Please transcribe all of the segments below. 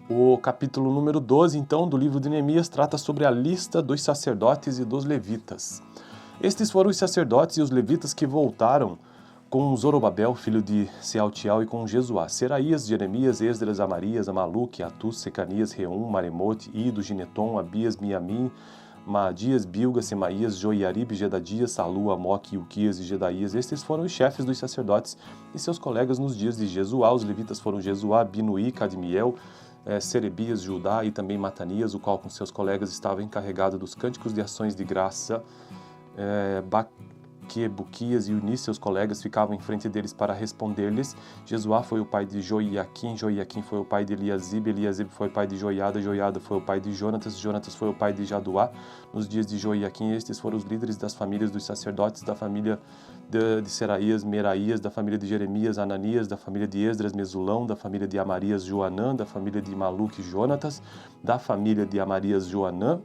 O capítulo número 12, então, do livro de Neemias trata sobre a lista dos sacerdotes e dos levitas. Estes foram os sacerdotes e os levitas que voltaram com Zorobabel, filho de Sealtiel, e com Jesuá, Seraías, Jeremias, Esdras, Amarias, Amaluque, Atus, Secanias, Reum, Maremote, Ido, Gineton, Abias, Miamim, Maadias, Bilga, Semaías, Joiarib, Gedadias, Salu, Amoque, Ilquias e Gedaías. Estes foram os chefes dos sacerdotes e seus colegas nos dias de Jesuá. Os levitas foram Jesuá, Binuí, Cadmiel, Serebias, Judá e também Matanias, o qual com seus colegas estava encarregado dos cânticos de ações de graça. Buquias e Uni, seus colegas, ficavam em frente deles para responder-lhes. Jesuá foi o pai de Joiaquim, Joiaquim foi o pai de Eliasib, Eliasib foi o pai de Joiada, Joiada foi o pai de Jonatas, Jonatas foi o pai de Jaduá. Nos dias de Joiaquim, estes foram os líderes das famílias dos sacerdotes, da família de Seraías, Meraías, da família de Jeremias, Ananias, da família de Esdras, Mesulão, da família de Amarias, Joanã, da família de Maluque, Jonatas, da família de Amarias, Joanã,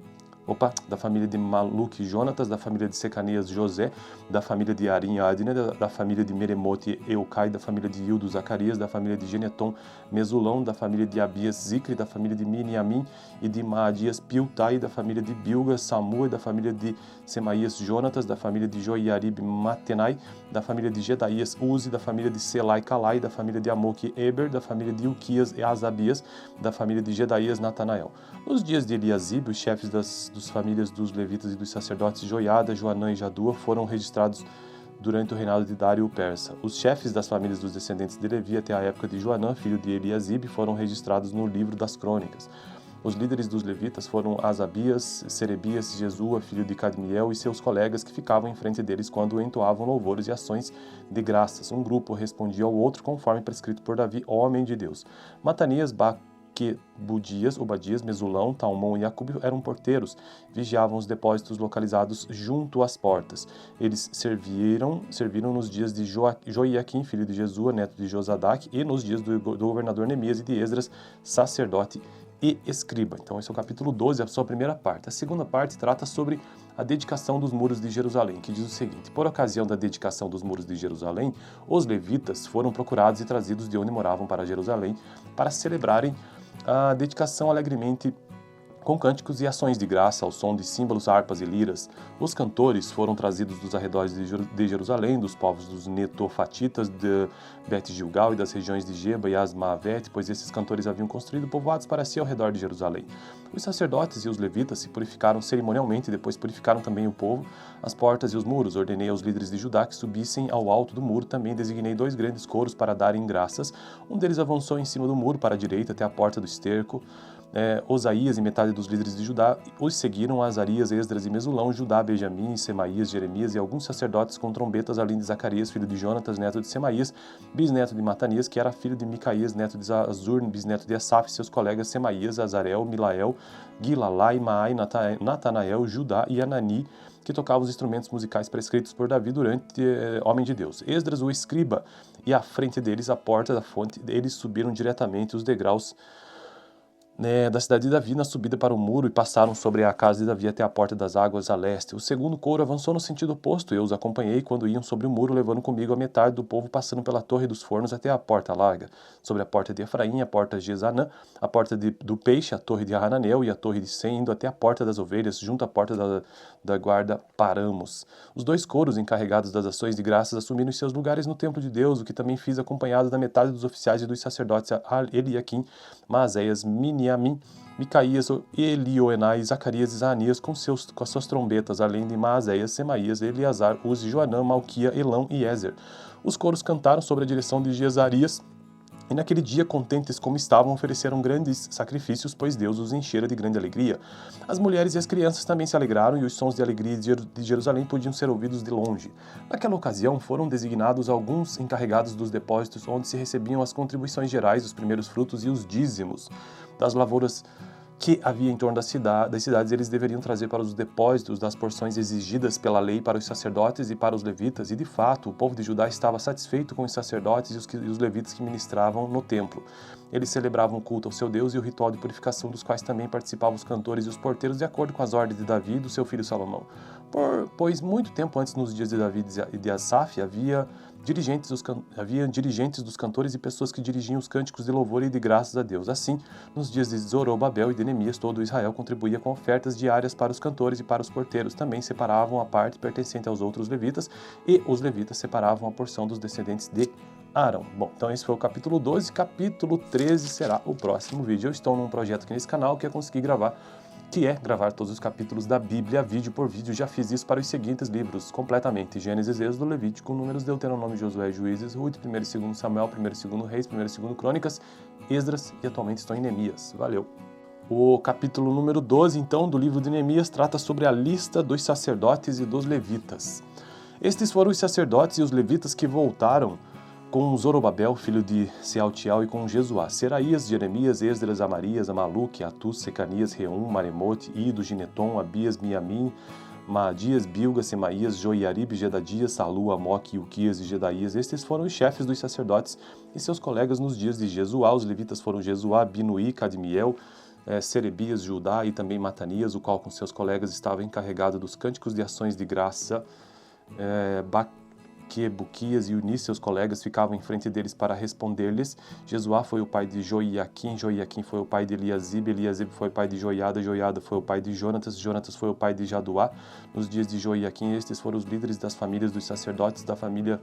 da família de Maluque, Jonatas, da família de Secanias, José, da família de Arim, Adne, da família de Meremote, Eucai, da família de Hildo, Zacarias, da família de Geneton, Mesulão, da família de Abias, Zicre, da família de Miniamim e de Maadias, Piltai, da família de Bilga, Samua, da família de Semaías, Jonatas, da família de Joiarib, Matenai, da família de Gedaías, Uzi, da família de Selai, Calai, da família de Amoque, Eber, da família de Ilquias e Azabias, da família de Gedaías, Natanael. Nos dias de Eliasib, os chefes das famílias dos levitas e dos sacerdotes Joiada, Joanã e Jadua foram registrados durante o reinado de Dário o Persa. Os chefes das famílias dos descendentes de Levi até a época de Joanã, filho de Eliasib, foram registrados no livro das crônicas. Os líderes dos levitas foram Asabias, Serebias, Jesua, filho de Cadmiel, e seus colegas que ficavam em frente deles quando entoavam louvores e ações de graças. Um grupo respondia ao outro conforme prescrito por Davi, homem de Deus. Matanias, Budias, Obadias, Mesulão, Talmon e Acube eram porteiros, vigiavam os depósitos localizados junto às portas. Eles serviram nos dias de Joiaquim, filho de Jesua, neto de Josadaque, e nos dias do governador Neemias e de Esdras, sacerdote e escriba. Então esse é o capítulo 12, a sua primeira parte. A segunda parte trata sobre a dedicação dos muros de Jerusalém, que diz o seguinte: por ocasião da dedicação dos muros de Jerusalém, os levitas foram procurados e trazidos de onde moravam para Jerusalém para celebrarem a dedicação alegremente com cânticos e ações de graça ao som de símbolos, harpas e liras. Os cantores foram trazidos dos arredores de Jerusalém, dos povos dos netofatitas, de Bet-Gilgal e das regiões de Geba e Asmavet, pois esses cantores haviam construído povoados para si ao redor de Jerusalém. Os sacerdotes e os levitas se purificaram cerimonialmente e depois purificaram também o povo, as portas e os muros. Ordenei aos líderes de Judá que subissem ao alto do muro. Também designei 2 grandes coros para darem graças. Um deles avançou em cima do muro para a direita até a porta do esterco. Osaías e metade dos líderes de Judá os seguiram, Azarias, Esdras e Mesulão, Judá, Benjamim, Semaías, Jeremias e alguns sacerdotes com trombetas, além de Zacarias, filho de Jonatas, neto de Semaías, bisneto de Matanias, que era filho de Micaías, neto de Azur, bisneto de Asaf, seus colegas Semaías, Azarel, Milael, Gilalai, Maai, Natanael, Judá e Anani, que tocavam os instrumentos musicais prescritos por Davi durante homem de Deus. Esdras, o escriba, e à frente deles, a porta da fonte, eles subiram diretamente os degraus da cidade de Davi na subida para o muro e passaram sobre a casa de Davi até a porta das águas a leste. O segundo coro avançou no sentido oposto. Eu os acompanhei quando iam sobre o muro, levando comigo a metade do povo, passando pela torre dos fornos até a porta larga, sobre a porta de Efraim, a porta de Ezanã, a porta do peixe, a torre de Hananel e a torre de Sem, indo até a porta das ovelhas, junto à porta da guarda paramos. Os 2 coros encarregados das ações de graças assumiram seus lugares no templo de Deus, o que também fiz acompanhado da metade dos oficiais e dos sacerdotes Eliaquim, Maazéias, Miniamim, Micaías, Elioenai, Zacarias e Zaanias com as suas trombetas, além de Maazéias, Semaías, Eleazar, Uzi, Joanã, Malquia, Elão e Ezer. Os coros cantaram sob a direção de Jezarias, e naquele dia, contentes como estavam, ofereceram grandes sacrifícios, pois Deus os enchera de grande alegria. As mulheres e as crianças também se alegraram, e os sons de alegria de Jerusalém podiam ser ouvidos de longe. Naquela ocasião, foram designados alguns encarregados dos depósitos onde se recebiam as contribuições gerais, os primeiros frutos e os dízimos das lavouras que havia em torno das cidades. Eles deveriam trazer para os depósitos das porções exigidas pela lei para os sacerdotes e para os levitas, e de fato o povo de Judá estava satisfeito com os sacerdotes e os levitas que ministravam no templo. Eles celebravam o culto ao seu Deus e o ritual de purificação, dos quais também participavam os cantores e os porteiros, de acordo com as ordens de Davi e do seu filho Salomão. Pois muito tempo antes, nos dias de Davi e de Asaf, havia havia dirigentes dos cantores e pessoas que dirigiam os cânticos de louvor e de graças a Deus. Assim, nos dias de Zorobabel e de Neemias, todo Israel contribuía com ofertas diárias para os cantores e para os porteiros. Também separavam a parte pertencente aos outros levitas, e os levitas separavam a porção dos descendentes de Arão. Bom, então esse foi o capítulo 12, capítulo 13 será o próximo vídeo. Eu estou num projeto aqui nesse canal que é conseguir gravar todos os capítulos da Bíblia, vídeo por vídeo. Já fiz isso para os seguintes livros, completamente: Gênesis, Êxodo, Levítico, Números, Deuteronômio, Josué, Juízes, Ruth, 1 e 2 Samuel, 1 e 2 Reis, 1 e 2 Crônicas, Esdras, e atualmente estou em Neemias. Valeu! O capítulo número 12, então, do livro de Neemias trata sobre a lista dos sacerdotes e dos levitas. Estes foram os sacerdotes e os levitas que voltaram com Zorobabel, filho de Sealtiel, e com Jesuá, Seraías, Jeremias, Esdras, Amarias, Amaluque, Atus, Secanias, Reum, Maremote, Ido, Gineton, Abias, Miamim, Maadias, Bilga, Semaías, Joiarib, Gedadias, Salu, Amoque, Ilquias e Gedaías. Estes foram os chefes dos sacerdotes e seus colegas nos dias de Jesuá. Os levitas foram Jesuá, Binuí, Cadmiel, Serebias, Judá e também Matanias, o qual com seus colegas estava encarregado dos cânticos de ações de graça. Buquias e Uni, seus colegas, ficavam em frente deles para responder-lhes. Jesuá foi o pai de Joiaquim, Joiaquim foi o pai de Eliasibe, Eliasibe foi o pai de Joiada, Joiada foi o pai de Jonatas, Jonatas foi o pai de Jaduá. Nos dias de Joiaquim, estes foram os líderes das famílias dos sacerdotes, da família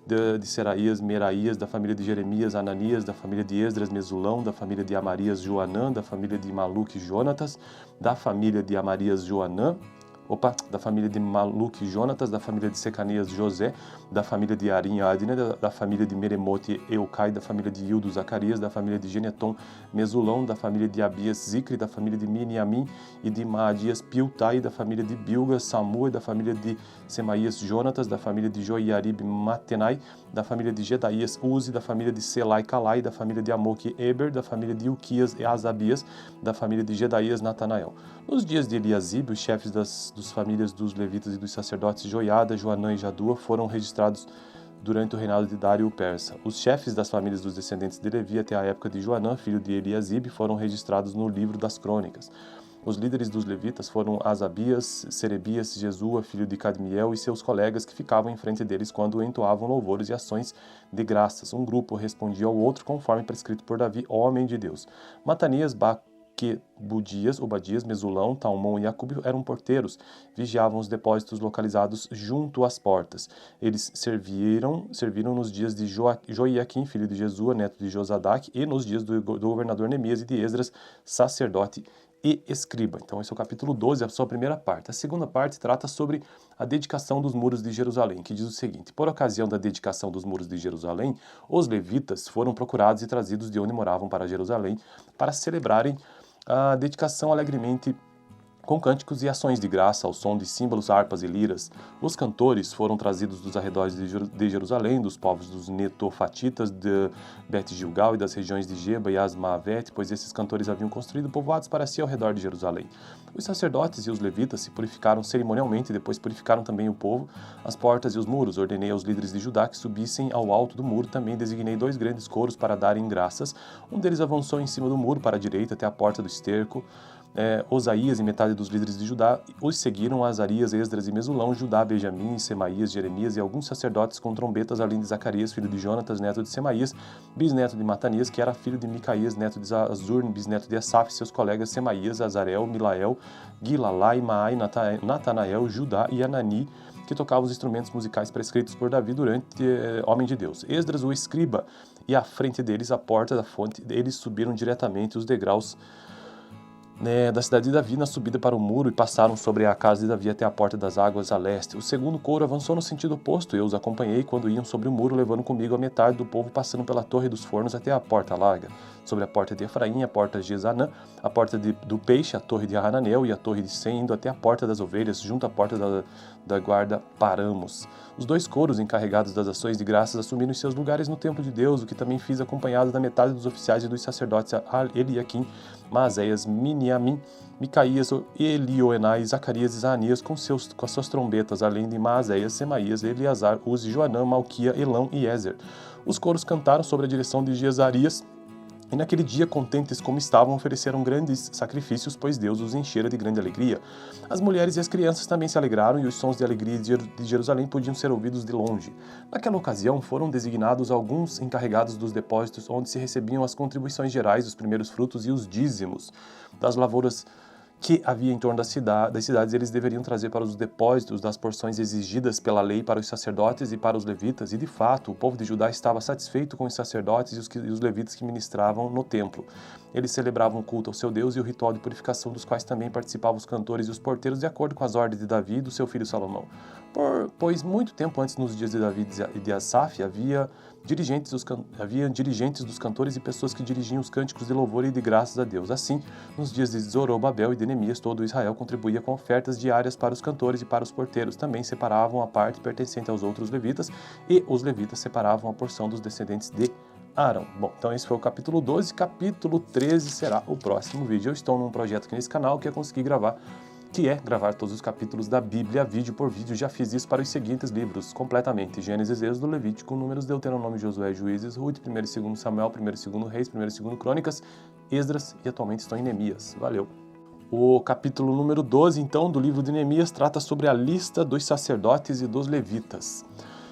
de Seraías, Meraías, da família de Jeremias, Ananias, da família de Esdras, Mesulão, da família de Amarias, Joanã, da família de Maluque, Jonatas, da família de Amarias, Joanã, da família de Maluque, Jonatas, da família de Secanias, José, da família de Arim, Adne, da família de Meremote, Eucai, da família de Ildo, Zacarias, da família de Geneton, Mesulão, da família de Abias, Zicre, da família de Miniamim e de Maadias, Piltai, da família de Bilga, Samua, da família de Semaías, Jonatas, da família de Joiarib, Matenai, da família de Gedaías, Uzi, da família de Selai, Calai, da família de Amoque, Eber, da família de Ilquias e Asabias, da família de Gedaías, Natanael. Nos dias de Eliasibe, os chefes das famílias dos levitas e dos sacerdotes Joiada, Joanã e Jadua foram registrados durante o reinado de Dário o Persa. Os chefes das famílias dos descendentes de Levi até a época de Joanã, filho de Eliasibe, foram registrados no livro das crônicas. Os líderes dos levitas foram Asabias, Serebias, Jesua, filho de Cadmiel, e seus colegas que ficavam em frente deles quando entoavam louvores e ações de graças. Um grupo respondia ao outro conforme prescrito por Davi, homem de Deus. Matanias, Budias, Obadias, Mesulão, Talmon e Acube eram porteiros, vigiavam os depósitos localizados junto às portas. Eles serviram nos dias de Joiaquim, filho de Jesua, neto de Josadaque, e nos dias do governador Neemias e de Esdras, sacerdote e escriba. Então esse é o capítulo 12, a sua primeira parte. A segunda parte trata sobre a dedicação dos muros de Jerusalém, que diz o seguinte: por ocasião da dedicação dos muros de Jerusalém, os levitas foram procurados e trazidos de onde moravam para Jerusalém para celebrarem a dedicação alegremente com cânticos e ações de graça ao som de símbolos, harpas e liras. Os cantores foram trazidos dos arredores de Jerusalém, dos povos dos netofatitas, de Bet-Gilgal e das regiões de Geba e Asmavete, pois esses cantores haviam construído povoados para si ao redor de Jerusalém. Os sacerdotes e os levitas se purificaram cerimonialmente e depois purificaram também o povo, as portas e os muros. Ordenei aos líderes de Judá que subissem ao alto do muro. Também designei 2 grandes coros para darem graças. Um deles avançou em cima do muro para a direita até a porta do esterco. Osaías e metade dos líderes de Judá os seguiram, Azarias, Esdras e Mesulão, Judá, Benjamim, Semaías, Jeremias e alguns sacerdotes com trombetas, além de Zacarias, filho de Jonatas, neto de Semaías, bisneto de Matanias, que era filho de Micaías, neto de Azur, bisneto de Asaf, seus colegas Semaías, Azarel, Milael, Gilalai, Maai, Natanael, Judá e Anani, que tocavam os instrumentos musicais prescritos por Davi durante homem de Deus. Esdras, o escriba, e à frente deles, a porta da fonte, eles subiram diretamente os degraus da cidade de Davi na subida para o muro e passaram sobre a casa de Davi até a porta das águas a leste. O segundo coro avançou no sentido oposto. Eu os acompanhei quando iam sobre o muro, levando comigo a metade do povo, passando pela torre dos fornos até a porta larga, sobre a porta de Efraim, a porta de Jezanã, a porta do peixe, a torre de Hananel e a torre de Sem, indo até a porta das ovelhas, junto à porta da guarda paramos. Os 2 coros encarregados das ações de graças assumiram seus lugares no templo de Deus, o que também fiz acompanhado da metade dos oficiais e dos sacerdotes Eliaquim, Maazéias, Miniamim, Micaías, Elioenai, Zacarias e Zanias com as suas trombetas, além de Maazéias, Semaías, Eleazar, Uzi, Joanã, Malquia, Elão e Ezer. Os coros cantaram sob a direção de Jezarias, E naquele dia, contentes como estavam, ofereceram grandes sacrifícios, pois Deus os enchera de grande alegria. As mulheres e as crianças também se alegraram, e os sons de alegria de Jerusalém podiam ser ouvidos de longe. Naquela ocasião, foram designados alguns encarregados dos depósitos, onde se recebiam as contribuições gerais, os primeiros frutos e os dízimos das lavouras que havia em torno das cidades. Eles deveriam trazer para os depósitos das porções exigidas pela lei para os sacerdotes e para os levitas, e de fato o povo de Judá estava satisfeito com os sacerdotes e os levitas que ministravam no templo. Eles celebravam o culto ao seu Deus e o ritual de purificação, dos quais também participavam os cantores e os porteiros, de acordo com as ordens de Davi e do seu filho Salomão. Pois muito tempo antes, nos dias de Davi e de Asaf, havia dirigentes dos cantores e pessoas que dirigiam os cânticos de louvor e de graças a Deus. Assim, nos dias de Zorobabel e de Neemias, todo Israel contribuía com ofertas diárias para os cantores e para os porteiros. Também separavam a parte pertencente aos outros levitas, e os levitas separavam a porção dos descendentes de Arão. Bom, então esse foi o capítulo 12, capítulo 13 será o próximo vídeo. Eu estou num projeto aqui nesse canal que é conseguir gravar todos os capítulos da Bíblia, vídeo por vídeo. Já fiz isso para os seguintes livros, completamente: Gênesis, Êxodo, Levítico, Números, Deuteronômio, Josué, Juízes, Ruth, 1º e 2º Samuel, 1º e 2º Reis, 1º e 2º Crônicas, Esdras, e atualmente estou em Neemias. Valeu! O capítulo número 12, então, do livro de Neemias, trata sobre a lista dos sacerdotes e dos levitas.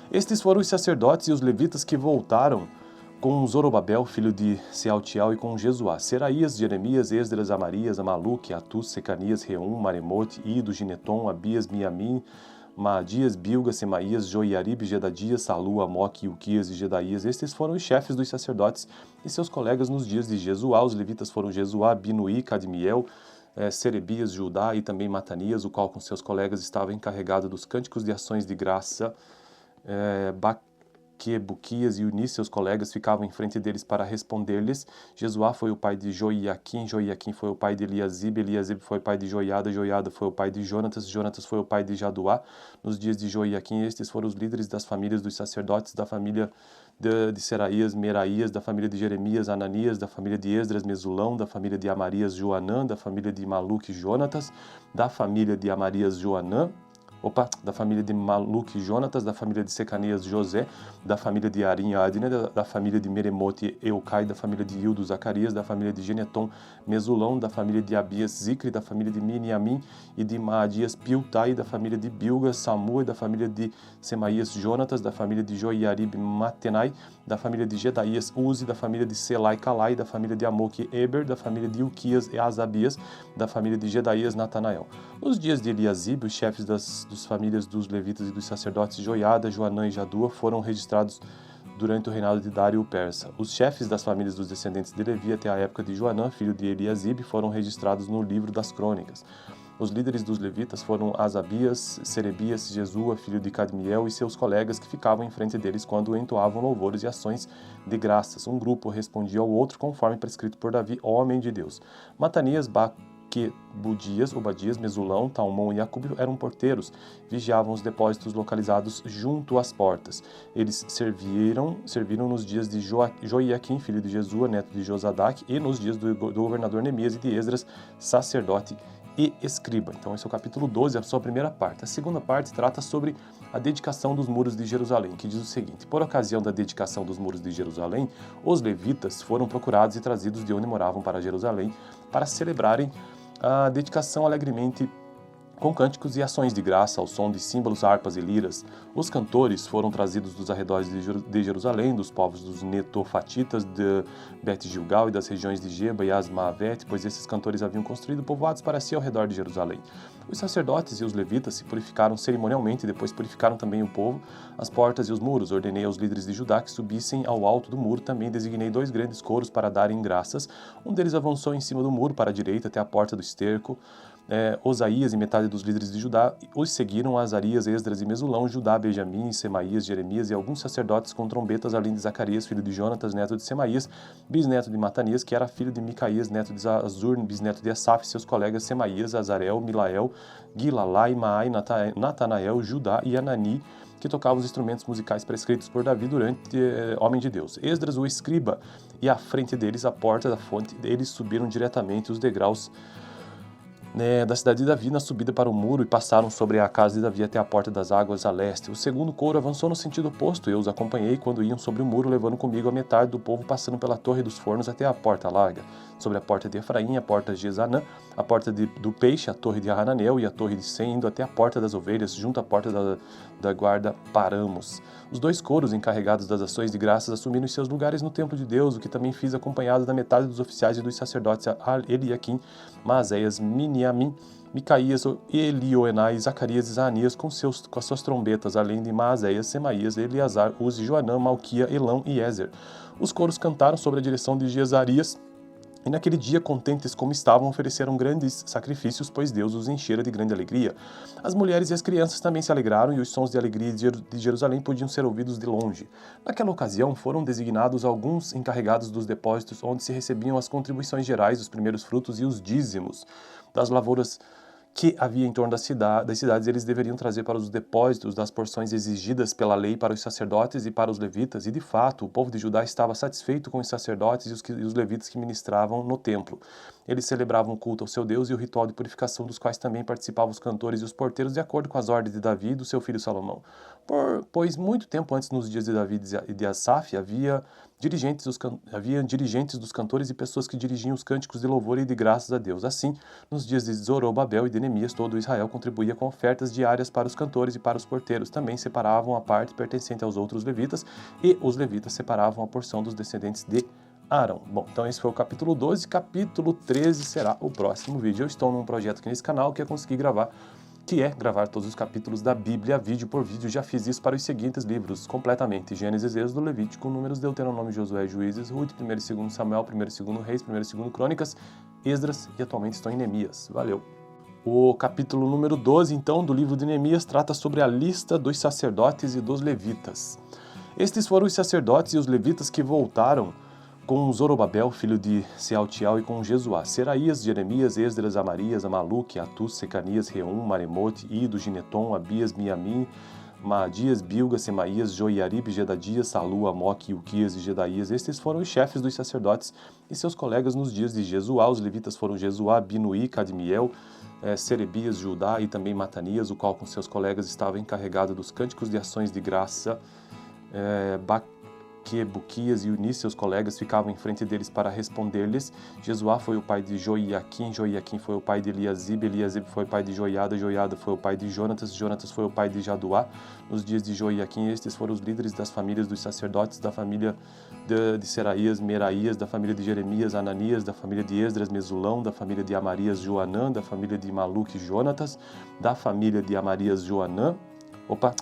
Estes foram os sacerdotes e os levitas que voltaram com Zorobabel, filho de Sealtiel, e com Jesuá: Seraías, Jeremias, Esdras, Amarias, Amaluque, Atus, Secanias, Reum, Maremote, Ido, Gineton, Abias, Miamim, Maadias, Bilga, Semaías, Joiarib, Gedadias, Salu, Amoque, Ilquias e Gedaías. Estes foram os chefes dos sacerdotes e seus colegas nos dias de Jesuá. Os levitas foram Jesuá, Binuí, Cadmiel, Serebias, Judá e também Matanias, o qual com seus colegas estava encarregado dos cânticos de ações de graça. Buquias e Uni, seus colegas, ficavam em frente deles para responder-lhes. Jesuá foi o pai de Joiaquim, Joiaquim foi o pai de Eliasibe, Eliasibe foi o pai de Joiada, Joiada foi o pai de Jonatas, Jonatas foi o pai de Jaduá. Nos dias de Joiaquim, estes foram os líderes das famílias dos sacerdotes: da família de Seraías, Meraías; da família de Jeremias, Ananias; da família de Esdras, Mesulão; da família de Amarias, Joanã; da família de Maluque, Jonatas; da família de Amarias, da família de Maluque, Jonatas; da família de Secanias, José; da família de Arim, Adne; da família de Meremote, Eucai; da família de Ildo, Zacarias; da família de Geneton, Mesulão; da família de Abias, Zicre; da família de Miniamim e de Maadias, Piltai; da família de Bilga, Samua; da família de Semaías, Jonatas; da família de Joiarib, Matenai; da família de Gedaías, Uzi; da família de Selai, Calai; da família de Amoque, Eber; da família de Ilquias e Asabias; da família de Gedaías, Natanael. Nos dias de Eliasibe, os chefes das famílias dos levitas e dos sacerdotes Joiada, Joanã e Jadua foram registrados durante o reinado de Dário o Persa. Os chefes das famílias dos descendentes de Levi até a época de Joanã, filho de Eliasibe, foram registrados no livro das Crônicas. Os líderes dos levitas foram Asabias, Serebias, Jesua, filho de Cadmiel, e seus colegas, que ficavam em frente deles quando entoavam louvores e ações de graças. Um grupo respondia ao outro conforme prescrito por Davi, homem de Deus. Matanias, Budias, Obadias, Mesulão, Talmon e Acube eram porteiros, vigiavam os depósitos localizados junto às portas. Eles serviram nos dias de Joiaquim, filho de Jesua, neto de Josadaque, e nos dias do governador Neemias e de Esdras, sacerdote e escriba. Então esse é o capítulo 12, a sua primeira parte. A segunda parte trata sobre a dedicação dos muros de Jerusalém, que diz o seguinte: por ocasião da dedicação dos muros de Jerusalém, os levitas foram procurados e trazidos de onde moravam para Jerusalém para celebrarem a dedicação alegremente com cânticos e ações de graça, ao som de símbolos, harpas e liras. Os cantores foram trazidos dos arredores de Jerusalém, dos povos dos netofatitas, de Bet-Gilgal e das regiões de Geba e Asmavet, pois esses cantores haviam construído povoados para si ao redor de Jerusalém. Os sacerdotes e os levitas se purificaram cerimonialmente, e depois purificaram também o povo, as portas e os muros. Ordenei aos líderes de Judá que subissem ao alto do muro. Também designei 2 grandes coros para darem graças. Um deles avançou em cima do muro para a direita até a porta do esterco. Osaías e metade dos líderes de Judá os seguiram: Azarias, Esdras e Mesulão, Judá, Benjamim, Semaías, Jeremias e alguns sacerdotes com trombetas, além de Zacarias, filho de Jonatas, neto de Semaías, bisneto de Matanias, que era filho de Micaías, neto de Azur, bisneto de Asaf, e seus colegas Semaías, Azarel, Milael, Gilalai, Maai, Natanael, Judá e Anani, que tocava os instrumentos musicais prescritos por Davi durante homem de Deus. Esdras, o escriba, e à frente deles, a porta da fonte. Eles subiram diretamente os degraus da cidade de Davi na subida para o muro e passaram sobre a casa de Davi até a porta das águas a leste. O segundo coro avançou no sentido oposto, eu os acompanhei quando iam sobre o muro, levando comigo a metade do povo, passando pela torre dos fornos até a porta larga, sobre a porta de Efraim, a porta de Ezanã, a porta do peixe, a torre de Hananel e a torre de Sem, indo até a porta das ovelhas, junto à porta da guarda, paramos. Os dois coros encarregados das ações de graças assumiram seus lugares no templo de Deus, o que também fiz acompanhado da metade dos oficiais e dos sacerdotes Eliaquim, Maazéias, Miniamim, Micaías, Elioenai, Zacarias e Zaanias com as suas trombetas, além de Maazéias, Semaías, Eleazar, Uzi, Joanã, Malquia, Elão e Ezer. Os coros cantaram sob a direção de Jezarias, e naquele dia, contentes como estavam, ofereceram grandes sacrifícios, pois Deus os enchera de grande alegria. As mulheres e as crianças também se alegraram, e os sons de alegria de Jerusalém podiam ser ouvidos de longe. Naquela ocasião, foram designados alguns encarregados dos depósitos, onde se recebiam as contribuições gerais, os primeiros frutos e os dízimos das lavouras que havia em torno das cidades. Eles deveriam trazer para os depósitos das porções exigidas pela lei para os sacerdotes e para os levitas, e de fato o povo de Judá estava satisfeito com os sacerdotes e os levitas que ministravam no templo. Eles celebravam o culto ao seu Deus e o ritual de purificação, dos quais também participavam os cantores e os porteiros, de acordo com as ordens de Davi e do seu filho Salomão. Pois muito tempo antes, nos dias de Davi e de Asaf, havia dirigentes dos cantores e pessoas que dirigiam os cânticos de louvor e de graças a Deus. Assim, nos dias de Zorobabel e de Neemias, todo Israel contribuía com ofertas diárias para os cantores e para os porteiros. Também separavam a parte pertencente aos outros levitas, e os levitas separavam a porção dos descendentes de Arão. Bom, então esse foi o capítulo 12, capítulo 13 será o próximo vídeo. Eu estou num projeto aqui nesse canal que eu consegui gravar, que é gravar todos os capítulos da Bíblia, vídeo por vídeo. Já fiz isso para os seguintes livros, completamente: Gênesis, Êxodo, Levítico, Números, Deuteronômio, Josué, Juízes, Ruth, 1º e 2º Samuel, 1º e 2º Reis, 1º e 2º Crônicas, Esdras, e atualmente estou em Neemias. Valeu! O capítulo número 12, então, do livro de Neemias, trata sobre a lista dos sacerdotes e dos levitas. Estes foram os sacerdotes e os levitas que voltaram com Zorobabel, filho de Sealtiel, e com Jesuá: Seraías, Jeremias, Esdras, Amarias, Amaluque, Atus, Secanias, Reum, Maremote, Ido, Gineton, Abias, Miamim, Maadias, Bilga, Semaías, Joiarib, Gedadias, Salu, Amoque, Uquias e Gedaías. Estes foram os chefes dos sacerdotes e seus colegas nos dias de Jesuá. Os levitas foram Jesuá, Binuí, Cadmiel, Serebias, Judá e também Matanias, o qual com seus colegas estava encarregado dos cânticos de ações de graça. Buquias e Uni, seus colegas, ficavam em frente deles para responder-lhes. Jesuá foi o pai de Joiaquim, Joiaquim foi o pai de Eliasib, Eliasib foi o pai de Joiada, Joiada foi o pai de Jonatas, Jonatas foi o pai de Jaduá. Nos dias de Joiaquim, estes foram os líderes das famílias dos sacerdotes, da família de Seraías, Meraías, da família de Jeremias, Ananias, da família de Esdras, Mesulão, da família de Amarias, Joanã, da família de Maluque, Jonatas, da família de Amarias, Joanã,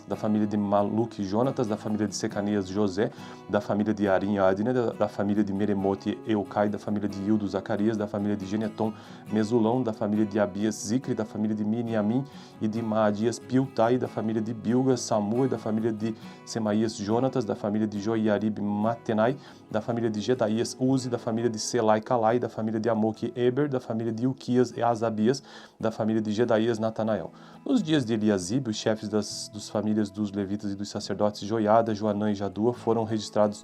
da família de Maluque, Jonatas, da família de Secanias, José, da família de Arim, Adne, da família de Meremote, Eucai, da família de Ildo, Zacarias, da família de Geneton, Mesulão, da família de Abias, Zicre, da família de Miniamim e de Maadias, Piltai, da família de Bilga, Samu, da família de Semaías, Jonatas, da família de Joiarib, Matenai, da família de Gedaías, Uzi, da família de Selai, Calai, da família de Amoque, Eber, da família de Uquias e Asabias, da família de Gedaías, Natanael. Nos dias de Eliasib, os chefes das famílias dos levitas e dos sacerdotes Joiada, Joanã e Jadua foram registrados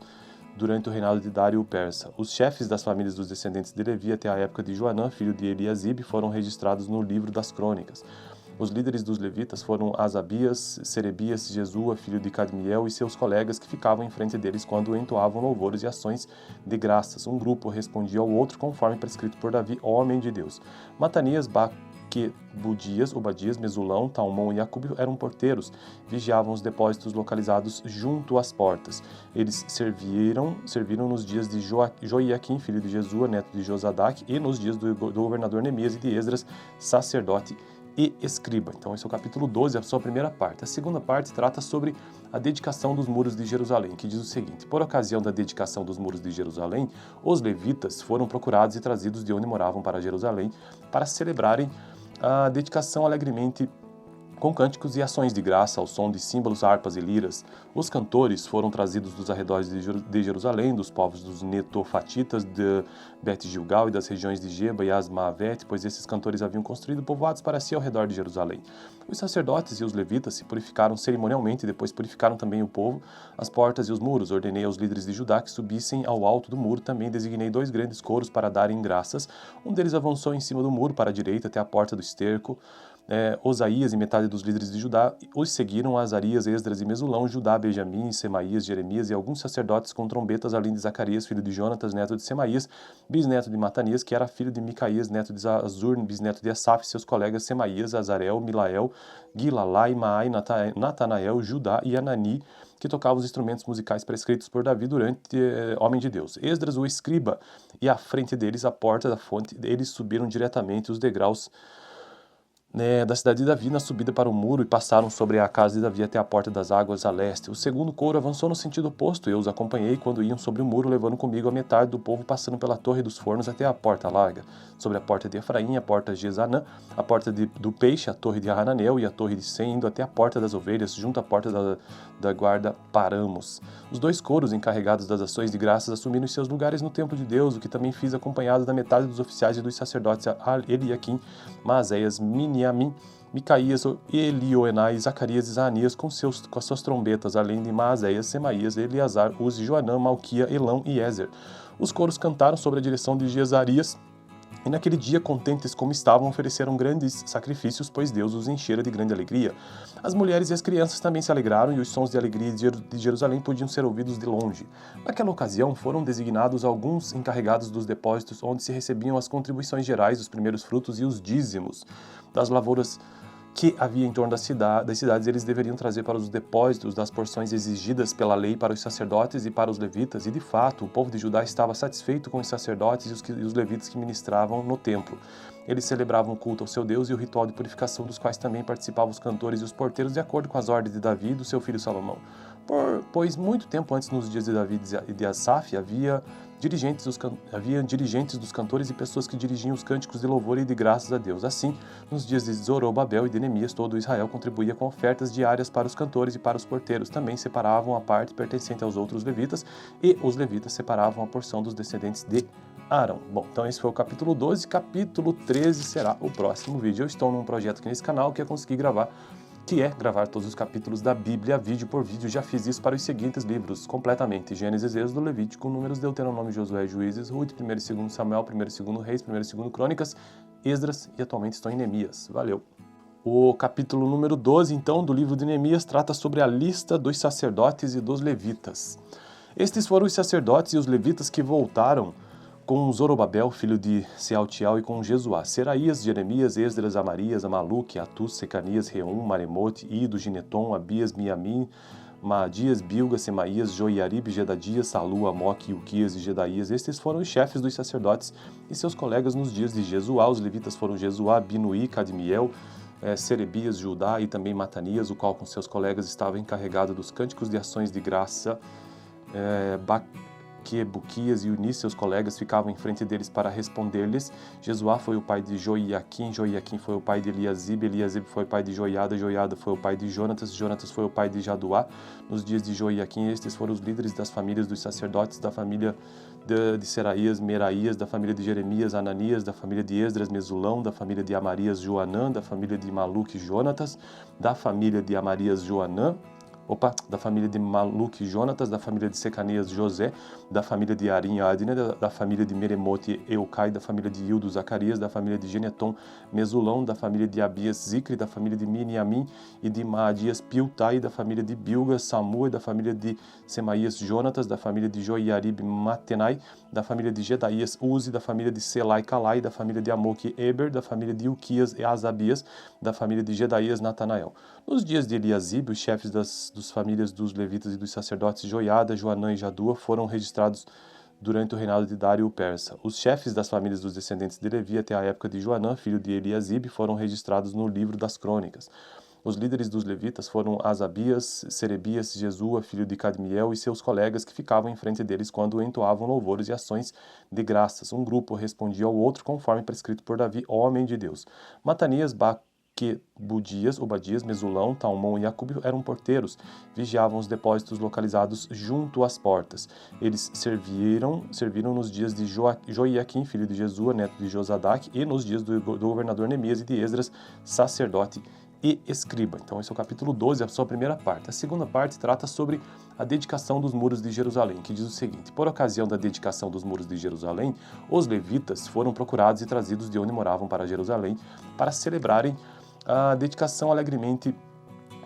durante o reinado de Dário o Persa. Os chefes das famílias dos descendentes de Levi até a época de Joanã, filho de Eliasib, foram registrados no livro das crônicas. Os líderes dos levitas foram Asabias, Serebias, Jesua, filho de Cadmiel, e seus colegas que ficavam em frente deles quando entoavam louvores e ações de graças. Um grupo respondia ao outro conforme prescrito por Davi, homem de Deus. Matanias, Budias, Obadias, Mesulão, Talmon e Acube eram porteiros, vigiavam os depósitos localizados junto às portas. Eles serviram nos dias de Joiaquim, filho de Jesua, neto de Josadaque, e nos dias do governador Neemias e de Esdras, sacerdote e escriba. Então esse é o capítulo 12, a sua primeira parte. A segunda parte trata sobre a dedicação dos muros de Jerusalém, que diz o seguinte: por ocasião da dedicação dos muros de Jerusalém, os levitas foram procurados e trazidos de onde moravam para Jerusalém para celebrarem a dedicação alegremente com cânticos e ações de graça ao som de símbolos, harpas e liras. Os cantores foram trazidos dos arredores de Jerusalém, dos povos dos netofatitas, de Bet-Gilgal e das regiões de Geba e Asmavete, pois esses cantores haviam construído povoados para si ao redor de Jerusalém. Os sacerdotes e os levitas se purificaram cerimonialmente e depois purificaram também o povo, as portas e os muros. Ordenei aos líderes de Judá que subissem ao alto do muro. Também designei 2 grandes coros para darem graças. Um deles avançou em cima do muro para a direita até a porta do esterco. Osaías e metade dos líderes de Judá os seguiram, Azarias, Esdras e Mesulão, Judá, Benjamim, Semaías, Jeremias e alguns sacerdotes com trombetas, além de Zacarias, filho de Jonatas, neto de Semaías, bisneto de Matanias, que era filho de Micaías, neto de Azur, bisneto de Asaf, seus colegas Semaías, Azarel, Milael, Gilalai, Maai, Natanael, Judá e Anani, que tocavam os instrumentos musicais prescritos por Davi durante homem de Deus. Esdras, o escriba, e à frente deles, a porta da fonte, eles subiram diretamente os degraus da cidade de Davi na subida para o muro e passaram sobre a casa de Davi até a porta das águas a leste. O segundo coro avançou no sentido oposto. Eu os acompanhei quando iam sobre o muro, levando comigo a metade do povo, passando pela torre dos fornos até a porta larga, sobre a porta de Efraim, a porta de Jezanã, a porta do peixe, a torre de Hananel e a torre de Sem, indo até a porta das ovelhas, junto à porta da guarda Paramos. Os 2 coros encarregados das ações de graças assumiram seus lugares no templo de Deus, o que também fiz acompanhado da metade dos oficiais e dos sacerdotes Eliaquim, Maazéias, Miniamim, Micaías, Elioenai, Zacarias e Zaanias com as suas trombetas, além de Maazéias, Semaías, Eleazar, Uzi, Joanã, Malquia, Elão e Ezer. Os coros cantaram sob a direção de Jezarias, e naquele dia, contentes como estavam, ofereceram grandes sacrifícios, pois Deus os enchera de grande alegria. As mulheres e as crianças também se alegraram, e os sons de alegria de Jerusalém podiam ser ouvidos de longe. Naquela ocasião, foram designados alguns encarregados dos depósitos, onde se recebiam as contribuições gerais, os primeiros frutos e os dízimos das lavouras que havia em torno das cidades. Eles deveriam trazer para os depósitos das porções exigidas pela lei para os sacerdotes e para os levitas, e de fato o povo de Judá estava satisfeito com os sacerdotes e os levitas que ministravam no templo. Eles celebravam o culto ao seu Deus e o ritual de purificação, dos quais também participavam os cantores e os porteiros, de acordo com as ordens de Davi e do seu filho Salomão. Pois muito tempo antes, nos dias de Davi e de Asaf, havia dirigentes dos cantores e pessoas que dirigiam os cânticos de louvor e de graças a Deus. Assim, nos dias de Zorobabel e de Neemias, todo Israel contribuía com ofertas diárias para os cantores e para os porteiros. Também separavam a parte pertencente aos outros levitas, e os levitas separavam a porção dos descendentes de Arão. Bom, então esse foi o capítulo 12, capítulo 13 será o próximo vídeo. Eu estou num projeto aqui nesse canal que é conseguir gravar todos os capítulos da Bíblia, vídeo por vídeo. Já fiz isso para os seguintes livros, completamente: Gênesis, Êxodo, Levítico, Números, Deuteronômio, Josué, Juízes, Ruth, 1º e 2º Samuel, 1º e 2º Reis, 1º e 2º Crônicas, Esdras, e atualmente estou em Neemias. Valeu! O capítulo número 12, então, do livro de Neemias, trata sobre a lista dos sacerdotes e dos levitas. Estes foram os sacerdotes e os levitas que voltaram com Zorobabel, filho de Sealtiel, e com Jesuá, Seraías, Jeremias, Esdras, Amarias, Amaluque, Atus, Secanias, Reum, Maremote, Ido, Gineton, Abias, Miamim, Maadias, Bilga, Semaías, Joiarib, Gedadias, Salu, Amoque, Ilquias e Gedaías. Estes foram os chefes dos sacerdotes e seus colegas nos dias de Jesuá. Os levitas foram Jesuá, Binuí, Cadmiel, Serebias, Judá e também Matanias, o qual com seus colegas estava encarregado dos cânticos de ações de graça. Buquias e Uni, seus colegas, ficavam em frente deles para responder-lhes. Jesuá foi o pai de Joiaquim, Joiaquim foi o pai de Eliasib, Eliasib foi o pai de Joiada, Joiada foi o pai de Jonatas, Jonatas foi o pai de Jaduá. Nos dias de Joiaquim, estes foram os líderes das famílias dos sacerdotes, da família de Seraías, Meraías, da família de Jeremias, Ananias, da família de Esdras, Mesulão, da família de Amarias, Joanã, da família de Maluque, Jonatas, da família de Amarias, da família de Maluque, Jonatas, da família de Secanias, José, da família de Arim, Adne, da família de Meremote, Eucai, da família de Ildo, Zacarias, da família de Geneton, Mesulão, da família de Abias, Zicre, da família de Miniamim e de Maadias, Piltai, da família de Bilga, Samua, da família de Semaías, Jonatas, da família de Joiarib, Matenai, da família de Gedaías, Uzi, da família de Selai, Calai, da família de Amoque, Eber, da família de Ilquias e Asabias, da família de Gedaías, Natanael. Nos dias de Eliasib, os chefes das famílias dos levitas e dos sacerdotes Joiada, Joanã e Jadua foram registrados durante o reinado de Dário o Persa. Os chefes das famílias dos descendentes de Levi até a época de Joanã, filho de Eliasib, foram registrados no livro das crônicas. Os líderes dos levitas foram Asabias, Serebias, Jesua, filho de Cadmiel, e seus colegas que ficavam em frente deles quando entoavam louvores e ações de graças. Um grupo respondia ao outro conforme prescrito por Davi, homem de Deus. Matanias, Obadias, Mesulão, Talmon e Acube eram porteiros, vigiavam os depósitos localizados junto às portas. Eles serviram nos dias de Joiaquim, filho de Jesua, neto de Josadaque, e nos dias do governador Neemias e de Esdras, sacerdote e escriba. Então esse é o capítulo 12, a sua primeira parte. A segunda parte trata sobre a dedicação dos muros de Jerusalém, que diz o seguinte: por ocasião da dedicação dos muros de Jerusalém, os levitas foram procurados e trazidos de onde moravam para Jerusalém para celebrarem a dedicação alegremente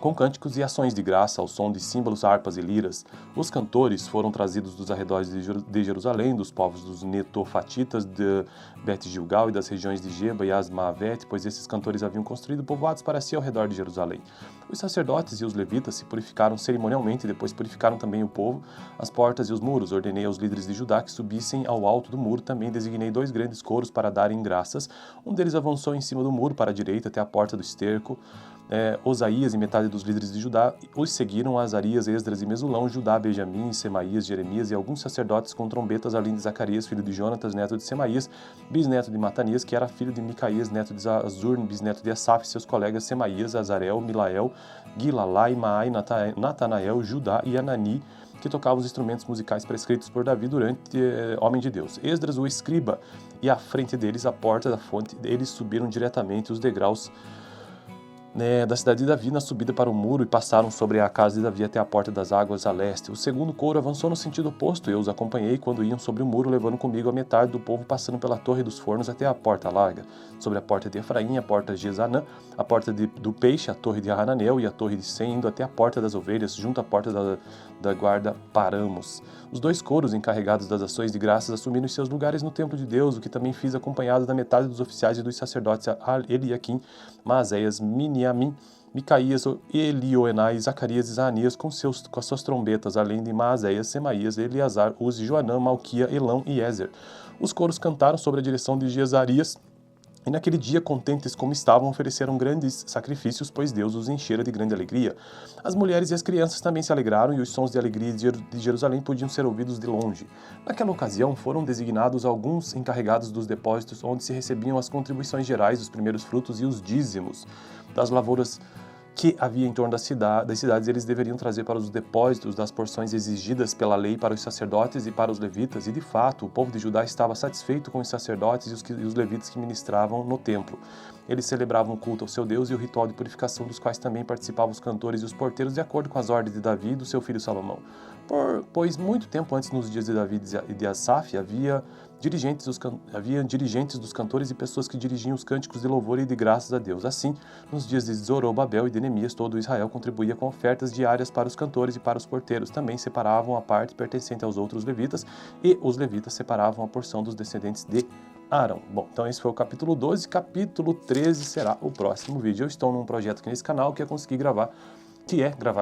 com cânticos e ações de graça ao som de símbolos, harpas e liras. Os cantores foram trazidos dos arredores de Jerusalém, dos povos dos netofatitas, de Bet-Gilgal e das regiões de Geba e Asmavete, pois esses cantores haviam construído povoados para si ao redor de Jerusalém. Os sacerdotes e os levitas se purificaram cerimonialmente e depois purificaram também o povo, as portas e os muros. Ordenei aos líderes de Judá que subissem ao alto do muro. Também designei 2 grandes coros para darem graças. Um deles avançou em cima do muro para a direita até a porta do esterco. Osaías e metade dos líderes de Judá os seguiram, Azarias, Esdras e Mesulão, Judá, Benjamim, Semaías, Jeremias e alguns sacerdotes com trombetas, além de Zacarias, filho de Jonatas, neto de Semaías, bisneto de Matanias, que era filho de Micaías, neto de Azur, bisneto de Asaf, seus colegas Semaías, Azarel, Milael, Gilalai, Maai, Natanael, Judá e Anani, que tocavam os instrumentos musicais prescritos por Davi durante homem de Deus. Esdras, o escriba, e à frente deles, a porta da fonte, eles subiram diretamente os degraus da cidade de Davi na subida para o muro e passaram sobre a casa de Davi até a porta das águas a leste. O segundo coro avançou no sentido oposto. Eu os acompanhei quando iam sobre o muro, levando comigo a metade do povo, passando pela torre dos fornos até a porta larga, sobre a porta de Efraim, a porta de Jezanã, a porta do peixe, a torre de Hananel e a torre de Sem, indo até a porta das ovelhas, junto à porta da guarda paramos. Os 2 coros encarregados das ações de graças assumiram seus lugares no templo de Deus, o que também fiz acompanhado da metade dos oficiais e dos sacerdotes Eliaquim, Maazéias, Miniamim, Micaías, Elioenai, Zacarias e Zaanias com as suas trombetas, além de Maazéias, Semaías, Eleazar, Uzi, Joanã, Malquia, Elão e Ezer. Os coros cantaram sob a direção de Jezarias, e naquele dia, contentes como estavam, ofereceram grandes sacrifícios, pois Deus os enchera de grande alegria. As mulheres e as crianças também se alegraram, e os sons de alegria de Jerusalém podiam ser ouvidos de longe. Naquela ocasião, foram designados alguns encarregados dos depósitos, onde se recebiam as contribuições gerais, os primeiros frutos e os dízimos das lavouras que havia em torno das cidades. Eles deveriam trazer para os depósitos das porções exigidas pela lei para os sacerdotes e para os levitas, e de fato o povo de Judá estava satisfeito com os sacerdotes e os levitas que ministravam no templo. Eles celebravam o culto ao seu Deus e o ritual de purificação, dos quais também participavam os cantores e os porteiros, de acordo com as ordens de Davi e do seu filho Salomão. Pois muito tempo antes, nos dias de Davi e de Asaf, havia dirigentes dos cantores e pessoas que dirigiam os cânticos de louvor e de graças a Deus. Assim, nos dias de Zorobabel e de Neemias, todo Israel contribuía com ofertas diárias para os cantores e para os porteiros. Também separavam a parte pertencente aos outros levitas, e os levitas separavam a porção dos descendentes de Arão. Bom, então esse foi o capítulo 12. Capítulo 13 será o próximo vídeo. Eu estou num projeto aqui nesse canal que eu consegui gravar,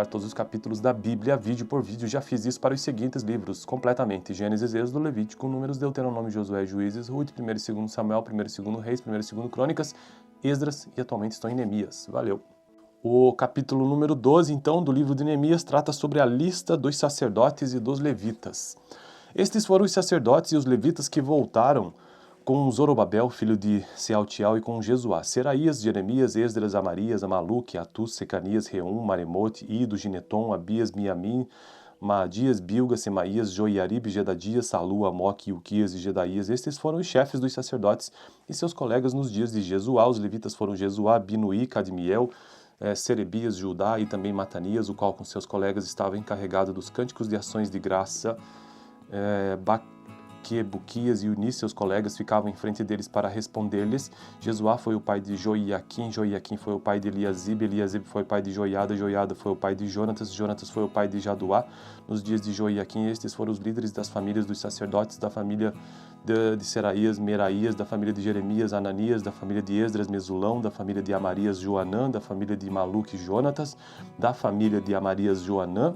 todos os capítulos da Bíblia, vídeo por vídeo. Já fiz isso para os seguintes livros, completamente: Gênesis, Êxodo, Levítico, Números, Deuteronômio, Josué, Juízes, Ruth, 1º e 2º Samuel, 1º e 2º Reis, 1º e 2º Crônicas, Esdras, e atualmente estou em Neemias. Valeu! O capítulo número 12, então, do livro de Neemias, trata sobre a lista dos sacerdotes e dos levitas. Estes foram os sacerdotes e os levitas que voltaram com Zorobabel, filho de Sealtiel, e com Jesuá: Seraías, Jeremias, Esdras, Amarias, Amaluque, Atus, Secanias, Reum, Maremote, Ido, Gineton, Abias, Miamim, Maadias, Bilga, Semaías, Joiarib, Jedadias, Salu, Amoque, Uquias e Gedaías. Estes foram os chefes dos sacerdotes e seus colegas nos dias de Jesuá. Os levitas foram Jesuá, Binuí, Cadmiel, Serebias, Judá e também Matanias, o qual com seus colegas estava encarregado dos cânticos de ações de graça. Buquias e Uni, seus colegas, ficavam em frente deles para responder-lhes. Jesuá foi o pai de Joiaquim, Joiaquim foi o pai de Eliasib, Eliasib foi o pai de Joiada, Joiada foi o pai de Jonatas, Jonatas foi o pai de Jaduá. Nos dias de Joiaquim, estes foram os líderes das famílias dos sacerdotes, da família de Seraías, Meraías, da família de Jeremias, Ananias, da família de Esdras, Mesulão, da família de Amarias, Joanã, da família de Maluque, Jonatas, da família de Amarias, Joanã,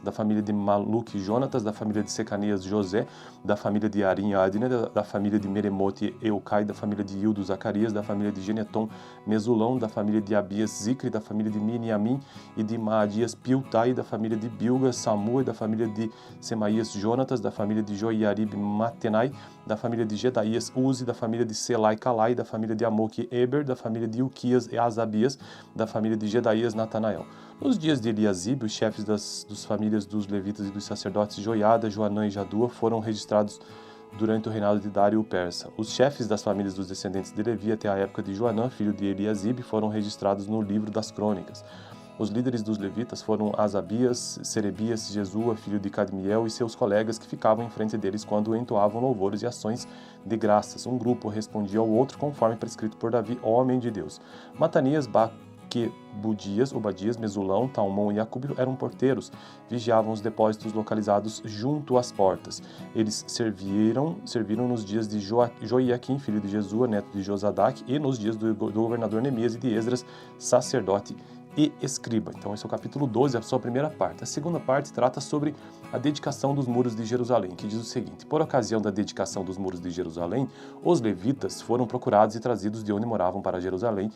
da família de Maluque, Jonatas, da família de Secanias, José, da família de Arim, Adne, da família de Meremote, Eucai, da família de Hildo, Zacarias, da família de Geneton, Mesulão, da família de Abias, Zicre, da família de Miniamim e de Maadias, Piltai, da família de Bilga, Samua, da família de Semaías, Jonatas, da família de Joiarib, Matenai, da família de Gedaías, Uzi, da família de Selai, Calai, da família de Amoque, Eber, da família de Uquias e Asabias, da família de Gedaías, Natanael. Nos dias de Eliasibe, os chefes das famílias dos levitas e dos sacerdotes Joiada, Joanã e Jadua foram registrados durante o reinado de Dário o Persa. Os chefes das famílias dos descendentes de Levi até a época de Joanã, filho de Eliasibe, foram registrados no livro das crônicas. Os líderes dos levitas foram Asabias, Serebias, Jesua, filho de Cadmiel, e seus colegas que ficavam em frente deles quando entoavam louvores e ações de graças. Um grupo respondia ao outro conforme prescrito por Davi, homem de Deus. Matanias, Budias, Obadias, Mesulão, Talmon e Acúbio eram porteiros, vigiavam os depósitos localizados junto às portas. Eles serviram nos dias de Joiaquim, filho de Jesua, neto de Josadaque, e nos dias do governador Neemias e de Esdras, sacerdote e escriba. Então esse é o capítulo 12, a sua primeira parte. A segunda parte trata sobre a dedicação dos muros de Jerusalém, que diz o seguinte: por ocasião da dedicação dos muros de Jerusalém, os levitas foram procurados e trazidos de onde moravam para Jerusalém,